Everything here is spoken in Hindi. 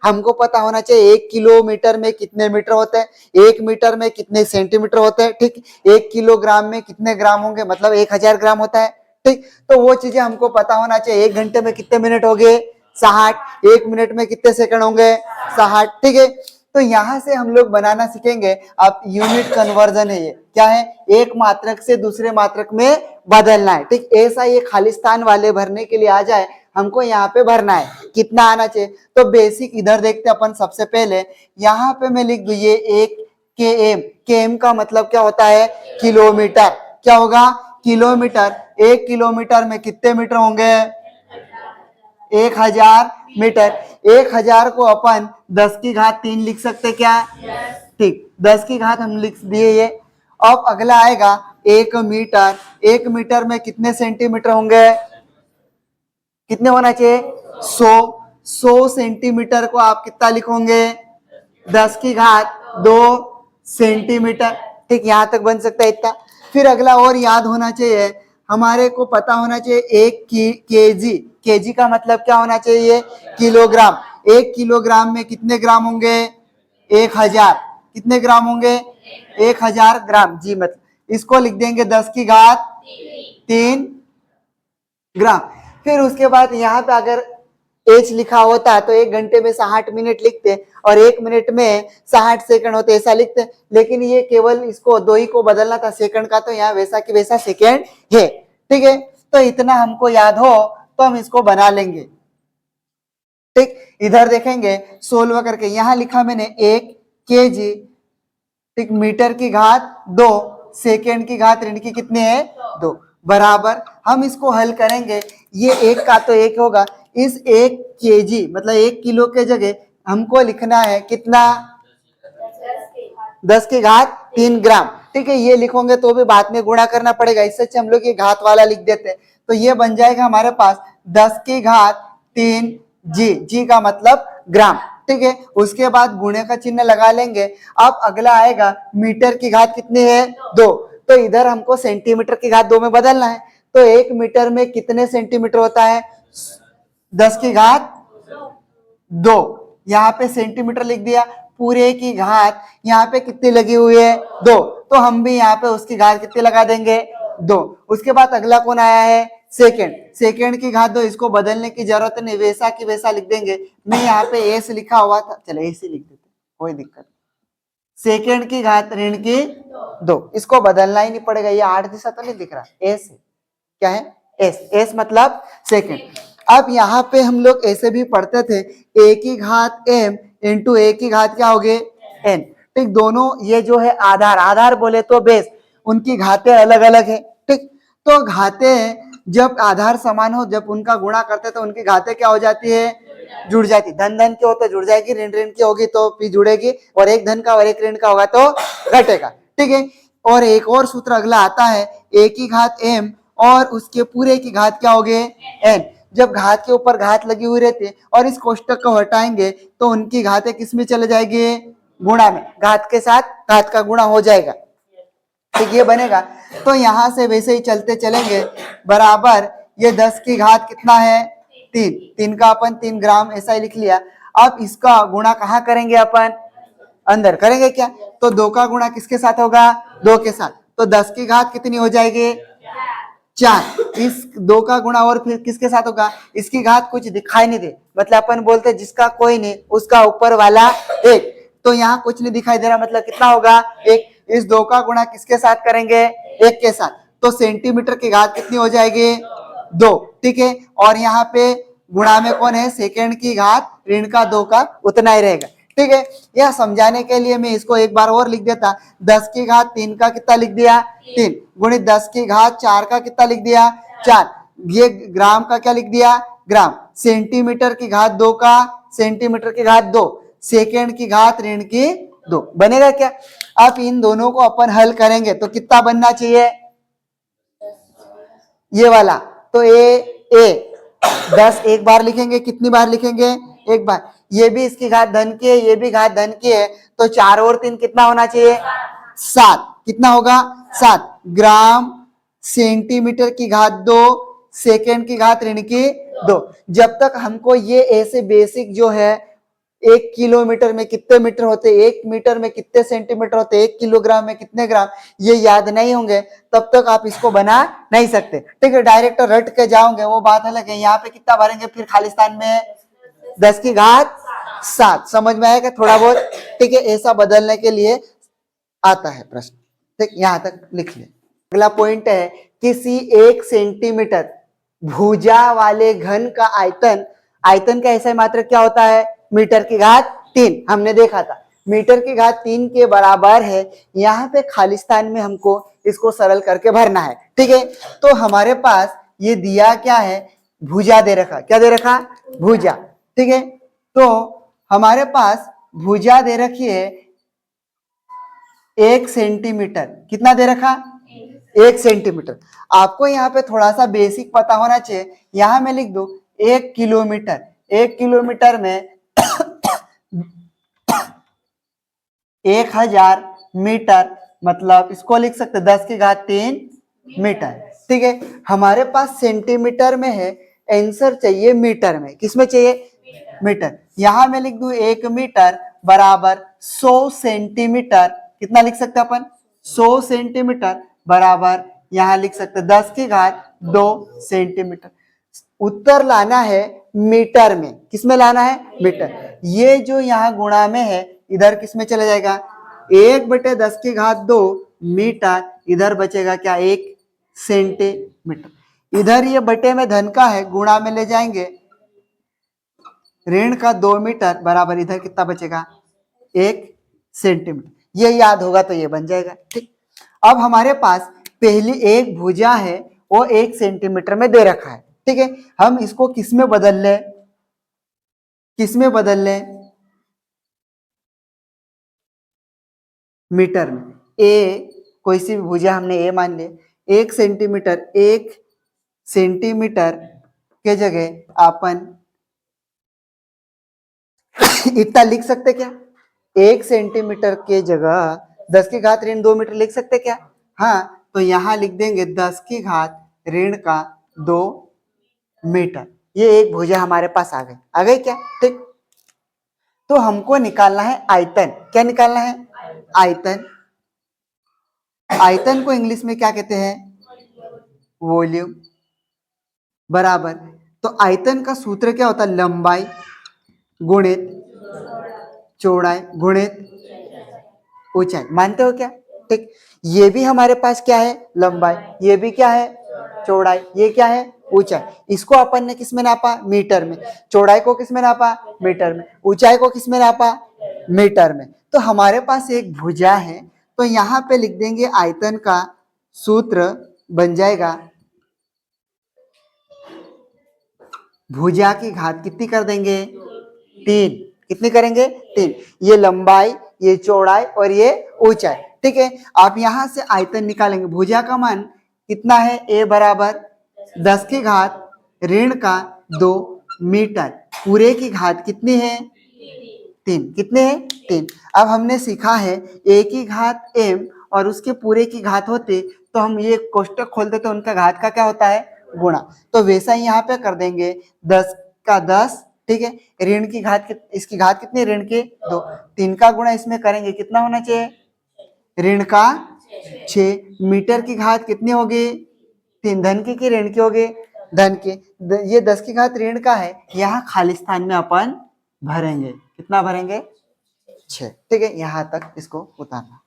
हमको पता होना चाहिए 1 किलोमीटर में कितने मीटर होते हैं, 1 मीटर में कितने सेंटीमीटर होते हैं, ठीक, 1 किलोग्राम में कितने ग्राम होंगे, मतलब 1000 ग्राम होता है, ठीक। तो वो चीजें हमको पता होना चाहिए। 1 घंटे में कितने मिनट हो गए 60, 1 मिनट में कितने सेकंड होंगे 60, ठीक है। तो यहां से हम लोग बनाना सीखेंगे। अब यूनिट कन्वर्जन है, ये क्या है, एक मात्रक से दूसरे मात्रक में बदलना है, ठीक। ऐसा ये खालिस्तान वाले भरने के लिए आ जाए, हमको यहाँ पे भरना है, कितना आना चाहिए। तो बेसिक इधर देखते अपन। सबसे पहले यहाँ पे मैं लिख दूं ये 1 km, km का मतलब क्या होता है, किलोमीटर, क्या होगा, किलोमीटर। 1 किलोमीटर में कितने मीटर होंगे, 1000 मीटर। 1000 को अपन 10 की घात 3 लिख सकते क्या, ठीक, 10 की घात हम लिख दिए ये। अब अगला आएगा 1 मीटर। 1 मीटर में कितने सेंटीमीटर होंगे, कितने होना चाहिए, 100 सेंटीमीटर को आप कितना लिखोगे, 10 की घात 2 सेंटीमीटर, ठीक, यहां तक बन सकता है इतना। फिर अगला और याद होना चाहिए, हमारे को पता होना चाहिए 1 केजी। केजी का मतलब क्या होना चाहिए, किलोग्राम। 1 किलोग्राम में कितने ग्राम होंगे, 1000, कितने ग्राम होंगे, 1000 ग्राम जी। मतलब इसको लिख देंगे 10 की घात 3 ग्राम। फिर उसके बाद यहाँ पे अगर एच लिखा होता तो 1 घंटे में 60 मिनट लिखते और 1 मिनट में 60 सेकंड होते, ऐसा लिखते। लेकिन ये केवल इसको 2 ही को बदलना था सेकंड का, तो यहाँ वैसा की वैसा सेकंड है, ठीक है। तो इतना हमको याद हो तो हम इसको बना लेंगे, ठीक। इधर देखेंगे सोल्व करके, यहाँ लिखा मैंने 1 केजी, ठीक, मीटर की घात 2, सेकेंड की घात ऋण की कितने है 2, बराबर। हम इसको हल करेंगे, ये 1 का तो 1 होगा, इस 1 केजी मतलब 1 किलो के जगह हमको लिखना है कितना, 10 की घात 3 ग्राम, ठीक है। ये लिखोगे तो भी बाद में गुणा करना पड़ेगा, इससे अच्छा हम लोग ये घात वाला लिख देते हैं। तो ये बन जाएगा हमारे पास 10 की घात 3 जी, जी का मतलब ग्राम, ठीक है। उसके बाद गुणे का चिन्ह लगा लेंगे। अब अगला आएगा मीटर की घात कितनी है 2, तो इधर हमको सेंटीमीटर की घात 2 में बदलना है। तो 1 मीटर में कितने सेंटीमीटर होता है, 10 की घात 2, यहाँ पे सेंटीमीटर लिख दिया। पूरे की घात यहाँ पे कितनी लगी हुई है 2, तो हम भी यहाँ पे उसकी घात कितनी लगा देंगे 2। उसके बाद अगला कौन आया है सेकेंड, सेकेंड की घात 2, इसको बदलने की जरूरत नहीं, वैसा की वैसा लिख देंगे। मैं यहाँ पे एस लिखा हुआ था, चलो एस ही लिख देते, कोई दिक्कत। सेकेंड की घात ऋण की 2, इसको बदलना ही नहीं पड़ेगा, ये 8 दिशा तो नहीं दिख रहा, एस है, क्या है एस, एस मतलब सेकेंड। अब यहाँ पे हम लोग ऐसे भी पढ़ते थे ए की घात m इंटू ए की घात क्या हो गए n, ठीक। दोनों ये जो है आधार, आधार बोले तो बेस, उनकी घातें अलग अलग है, ठीक। तो घातें जब आधार समान हो, जब उनका गुणा करते तो उनकी घातें क्या हो जाती है, जुड़ जाती। धन धन के होते जुड़ जाएगी, ऋण ऋण की होगी तो भी जुड़ेगी, और एक धन का और एक ऋण का होगा तो घटेगा, ठीक है। और एक और सूत्र अगला आता है ए की घात m और उसके पूरे की घात क्या हो गए n। जब घात के ऊपर घात लगी हुई रहती है और इस कोष्टक को हटाएंगे तो उनकी घातें किस में चले जाएगी, गुणा में, घात के साथ घात का गुणा हो जाएगा, ठीक, ये बनेगा। तो यहां से वैसे ही चलते चलेंगे, बराबर ये 10 की घात कितना है 3, 3 का अपन 3 ग्राम ऐसा ही लिख लिया। अब इसका गुणा कहाँ करेंगे अपन, अंदर करेंगे क्या, तो 2 का गुणा किसके साथ होगा 2 के साथ, तो 10 की घात कितनी हो जाएगी 4। इस 2 का गुणा और फिर किसके साथ होगा, इसकी घात कुछ दिखाई नहीं दे, मतलब अपन बोलते जिसका कोई नहीं उसका ऊपर वाला 1, तो यहाँ कुछ नहीं दिखाई दे रहा, मतलब कितना होगा 1। इस 2 का गुणा किसके साथ करेंगे 1 के साथ, तो सेंटीमीटर की घात कितनी हो जाएगी 2, ठीक है। और यहाँ पे गुणा में कौन है, सेकेंड की घात ऋण का 2 का उतना ही रहेगा, ठीक है। यह समझाने के लिए मैं इसको एक बार और लिख देता, 10 की घात 3 का कितना लिख दिया 3, गुणित 10 की घात 4 का कितना लिख दिया 4, ये ग्राम का क्या लिख दिया ग्राम, सेंटीमीटर की घात 2 का सेंटीमीटर की घात 2, सेकेंड की घात ऋण की 2, बनेगा क्या। अब इन दोनों को अपन हल करेंगे तो कितना बनना चाहिए, ये वाला, तो ए 10 एक बार लिखेंगे, कितनी बार लिखेंगे एक बार, ये भी इसकी घात धन की है, ये भी घात धन की है, तो 4 और 3 कितना होना चाहिए 7, कितना होगा 7 ग्राम सेंटीमीटर की घात 2 सेकेंड की घात ऋण की 2। जब तक हमको ये ऐसे बेसिक जो है एक किलोमीटर में कितने मीटर होते, एक मीटर में कितने सेंटीमीटर होते, एक किलोग्राम में कितने ग्राम, ये याद नहीं होंगे तब तक आप इसको बना नहीं सकते। ठीक है, डायरेक्ट रट के जाओगे वो बात अलग है। यहाँ पे कितना भरेंगे फिर खालिस्तान में, 10⁻7। समझ में आएगा थोड़ा बहुत। ठीक है, ऐसा बदलने के लिए आता है प्रश्न। ठीक, यहां तक लिख ले। अगला पॉइंट है, किसी 1 सेंटीमीटर भुजा वाले घन का आयतन, आयतन का ऐसा मात्रक क्या होता है, मीटर की घात 3। हमने देखा था मीटर की घात 3 के बराबर है। यहाँ पे खालिस्तान में हमको इसको सरल करके भरना है। ठीक है, तो हमारे पास ये दिया क्या है, भुजा दे रखा, क्या दे रखा, भुजा। ठीक है, तो हमारे पास भुजा दे रखी है 1 सेंटीमीटर, कितना दे रखा, 1 सेंटीमीटर। आपको यहाँ पे थोड़ा सा बेसिक पता होना चाहिए। यहां मैं लिख दू 1 किलोमीटर, 1 किलोमीटर में 1000 मीटर, मतलब इसको लिख सकते 10⁻3 मीटर। ठीक है, हमारे पास सेंटीमीटर में है, आंसर चाहिए मीटर में, किसमें चाहिए, मीटर। यहां मैं लिख दू 1 मीटर बराबर 100 सेंटीमीटर, कितना लिख सकते अपन, 100 सेंटीमीटर बराबर यहां लिख सकते 10⁻2 सेंटीमीटर। उत्तर लाना है मीटर में, किसमें लाना है, मीटर। ये जो यहाँ गुणा में है इधर किसमें चला जाएगा, 1/10⁻2 मीटर, इधर बचेगा क्या, 1 सेंटीमीटर। इधर ये बटे में धन का है, गुणा में ले जाएंगे, ऋण का 2 मीटर बराबर इधर कितना बचेगा, 1 सेंटीमीटर। ये याद होगा तो ये बन जाएगा। ठीक, अब हमारे पास पहली एक भुजा है वो 1 सेंटीमीटर में दे रखा है। ठीक है, हम इसको किस में बदल ले, किस में बदल ले, मीटर में। ए कोई सी भी भुजा हमने ए मान ले, 1 सेंटीमीटर, 1 सेंटीमीटर के जगह अपन इतना लिख सकते क्या, 1 सेंटीमीटर के जगह 10⁻2 मीटर लिख सकते क्या। हाँ, तो यहां लिख देंगे 10⁻2 मीटर। ये एक भुजा हमारे पास आ गई, आ गई क्या। ठीक, तो हमको निकालना है आयतन, क्या निकालना है, आयतन। आयतन को इंग्लिश में क्या कहते हैं, वॉल्यूम, बराबर। तो आयतन का सूत्र क्या होता है, लंबाई गुणित चौड़ाई गुणित ऊंचाई, मानते हो क्या। ठीक, ये भी हमारे पास क्या है, लंबाई, ये भी क्या है, चौड़ाई, ये क्या है, ऊंचाई। इसको अपन ने किस में नापा, मीटर में। चौड़ाई को किस में नापा, मीटर में। ऊंचाई को किस में नापा, मीटर में। तो हमारे पास एक भुजा है, तो यहां पे लिख देंगे आयतन का सूत्र बन जाएगा, भुजा की घात कितनी कर देंगे, 3। कितनी करेंगे, 3। ये लंबाई, ये चौड़ाई और ये ऊंचाई। ठीक है, आप यहां से आयतन निकालेंगे। भुजा का मान कितना है, a बराबर 10⁻2 मीटर, पूरे की घात कितनी है, 3। कितने हैं, 3। अब हमने सीखा है a की घात m और उसके पूरे की घात होते तो हम ये कोष्टक खोलते तो उनका घात का क्या होता है, गुणा। तो वैसा ही यहाँ पे कर देंगे 10⁻10। ठीक है, ऋण की घात, इसकी घात कितनी, ऋण की 2, 3 का गुणा इसमें करेंगे, कितना होना चाहिए, ऋण का 6। मीटर की घात कितनी होगी, 3। धन की ऋण की होगी, धन की। ये 10 की घात ऋण का है, यहाँ खालिस्तान में अपन भरेंगे, कितना भरेंगे, 6। ठीक है, यहाँ तक इसको उतारना।